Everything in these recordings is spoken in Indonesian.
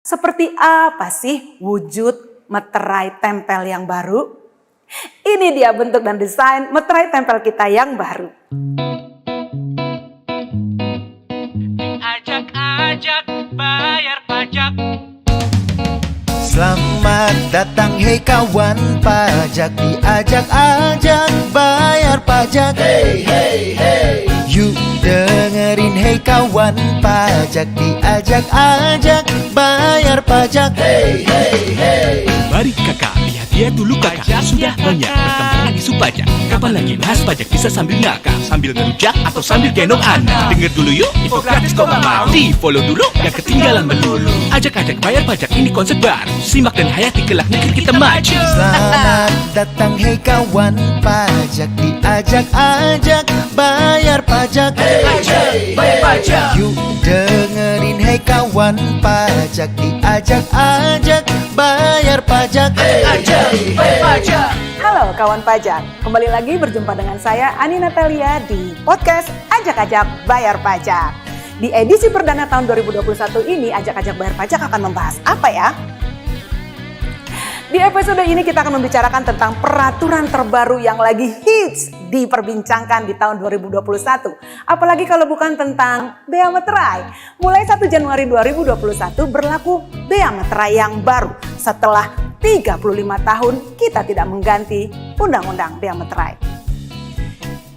Seperti apa sih wujud meterai tempel yang baru? Ini dia bentuk dan desain meterai tempel kita yang baru. Diajak-ajak bayar pajak. Selamat datang hei kawan pajak, diajak-ajak bayar pajak. Hey hey hey, yuk dengerin hei kawan pajak, diajak-ajak bayar pajak. Hey hey hey, Mari kakak, lihat dia dulu kakak. Sudah banyak berkembang isu pajak. Kapan lagi bahas pajak bisa sambil ngakak, sambil ngerujak atau sambil gendong anak. Dengar dulu yuk, info gratis kok gak mau. Di follow dulu, gak ketinggalan melulu. Ajak-ajak bayar pajak, ini konsep baru. Simak dan hayati kelak negeri kita maju. selamat datang hei kawan pajak, diajak-ajak bayar pajak. Hey hey, bayar pajak. yuk dengerin hei kawan pajak, diajak-ajak bayar pajak. Hey hey, bayar pajak. Halo kawan pajak, kembali lagi berjumpa dengan saya Ani Natalia di podcast Ajak-Ajak Bayar Pajak. Di edisi perdana tahun 2021 ini, Ajak-Ajak Bayar Pajak akan membahas apa ya? Di episode ini kita akan membicarakan tentang peraturan terbaru yang lagi hits diperbincangkan di tahun 2021. Apalagi kalau bukan tentang bea meterai. Mulai 1 Januari 2021 berlaku bea meterai yang baru setelah 35 tahun kita tidak mengganti Undang-Undang Bea Meterai.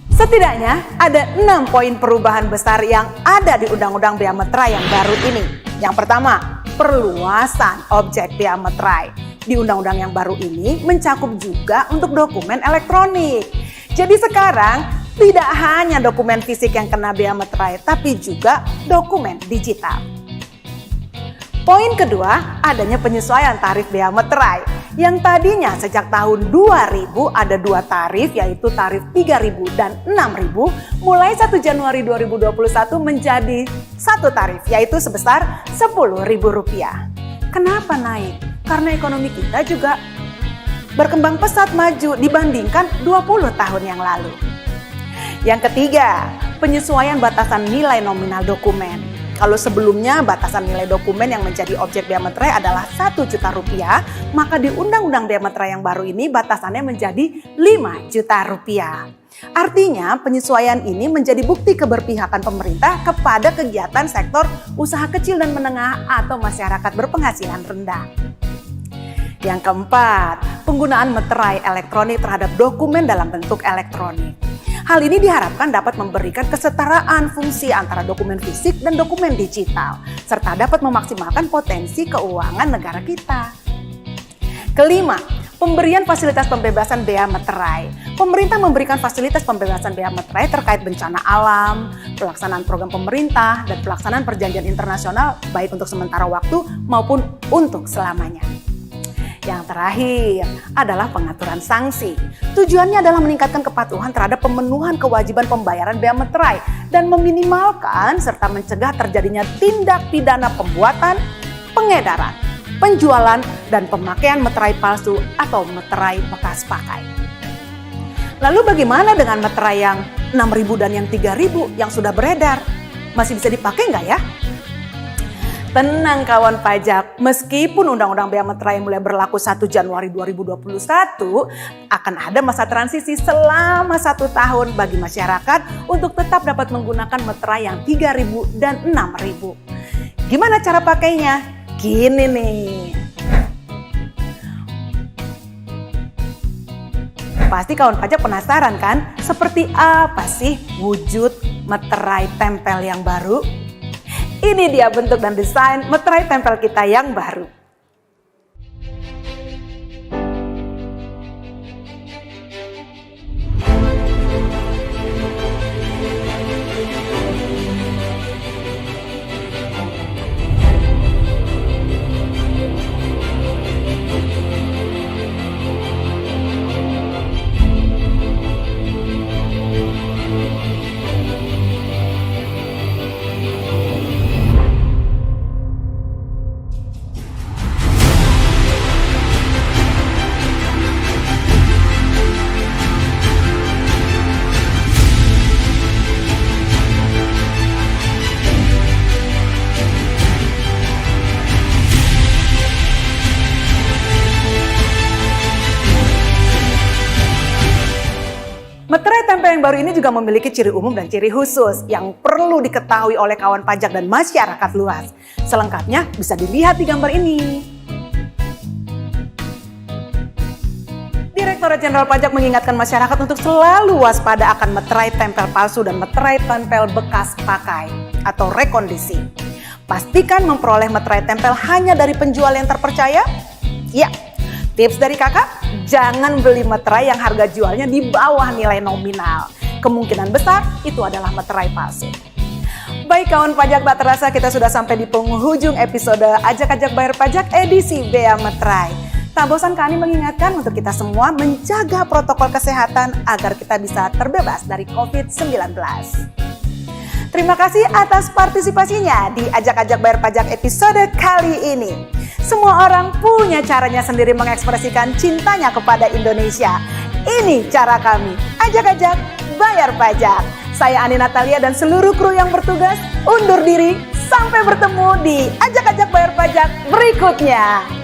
Setidaknya ada 6 poin perubahan besar yang ada di Undang-Undang Bea Meterai yang baru ini. Yang pertama, perluasan objek bea meterai. Di undang-undang yang baru ini mencakup juga untuk dokumen elektronik. Jadi sekarang tidak hanya dokumen fisik yang kena bea meterai, tapi juga dokumen digital. Poin kedua, adanya penyesuaian tarif bea meterai. Yang tadinya sejak tahun 2000 ada 2 tarif, yaitu tarif 3.000 dan 6.000, mulai 1 Januari 2021 menjadi 1 tarif, yaitu sebesar Rp10.000. Kenapa naik? Karena ekonomi kita juga berkembang pesat maju dibandingkan 20 tahun yang lalu. Yang ketiga, penyesuaian batasan nilai nominal dokumen. Kalau sebelumnya batasan nilai dokumen yang menjadi objek bea meterai adalah Rp1 juta, maka di Undang-Undang Bea Meterai yang baru ini batasannya menjadi Rp5 juta. Artinya penyesuaian ini menjadi bukti keberpihakan pemerintah kepada kegiatan sektor usaha kecil dan menengah atau masyarakat berpenghasilan rendah. Yang keempat, penggunaan meterai elektronik terhadap dokumen dalam bentuk elektronik. Hal ini diharapkan dapat memberikan kesetaraan fungsi antara dokumen fisik dan dokumen digital, serta dapat memaksimalkan potensi keuangan negara kita. Kelima, pemberian fasilitas pembebasan bea meterai. Pemerintah memberikan fasilitas pembebasan bea meterai terkait bencana alam, pelaksanaan program pemerintah, dan pelaksanaan perjanjian internasional baik untuk sementara waktu maupun untuk selamanya. Yang terakhir adalah pengaturan sanksi. Tujuannya adalah meningkatkan kepatuhan terhadap pemenuhan kewajiban pembayaran bea meterai dan meminimalkan serta mencegah terjadinya tindak pidana pembuatan, pengedaran, penjualan, dan pemakaian meterai palsu atau meterai bekas pakai. Lalu bagaimana dengan meterai yang 6.000 dan yang 3.000 yang sudah beredar? Masih bisa dipakai nggak ya? Tenang kawan pajak, meskipun Undang-Undang Bea Meterai mulai berlaku 1 Januari 2021, akan ada masa transisi selama 1 tahun bagi masyarakat untuk tetap dapat menggunakan meterai yang 3.000 dan 6.000. Gimana cara pakainya? Gini nih. Pasti kawan pajak penasaran kan? Seperti apa sih wujud meterai tempel yang baru? Ini dia bentuk dan desain meterai tempel kita yang baru. yang baru ini juga memiliki ciri umum dan ciri khusus yang perlu diketahui oleh kawan pajak dan masyarakat luas. Selengkapnya bisa dilihat di gambar ini. Direktorat Jenderal Pajak mengingatkan masyarakat untuk selalu waspada akan meterai tempel palsu dan meterai tempel bekas pakai atau rekondisi. Pastikan memperoleh meterai tempel hanya dari penjual yang terpercaya. Ya, tips dari kakak, jangan beli meterai yang harga jualnya di bawah nilai nominal. Kemungkinan besar itu adalah meterai palsu. Baik kawan pajak, tak terasa kita sudah sampai di penghujung episode Ajak-Ajak Bayar Pajak edisi Bea Meterai. Tak bosan kami mengingatkan untuk kita semua menjaga protokol kesehatan agar kita bisa terbebas dari COVID-19. Terima kasih atas partisipasinya di Ajak-Ajak Bayar Pajak episode kali ini. Semua orang punya caranya sendiri mengekspresikan cintanya kepada Indonesia. Ini cara kami, Ajak-Ajak Bayar Pajak. Saya Ani Natalia dan seluruh kru yang bertugas undur diri. Sampai bertemu di Ajak-Ajak Bayar Pajak berikutnya.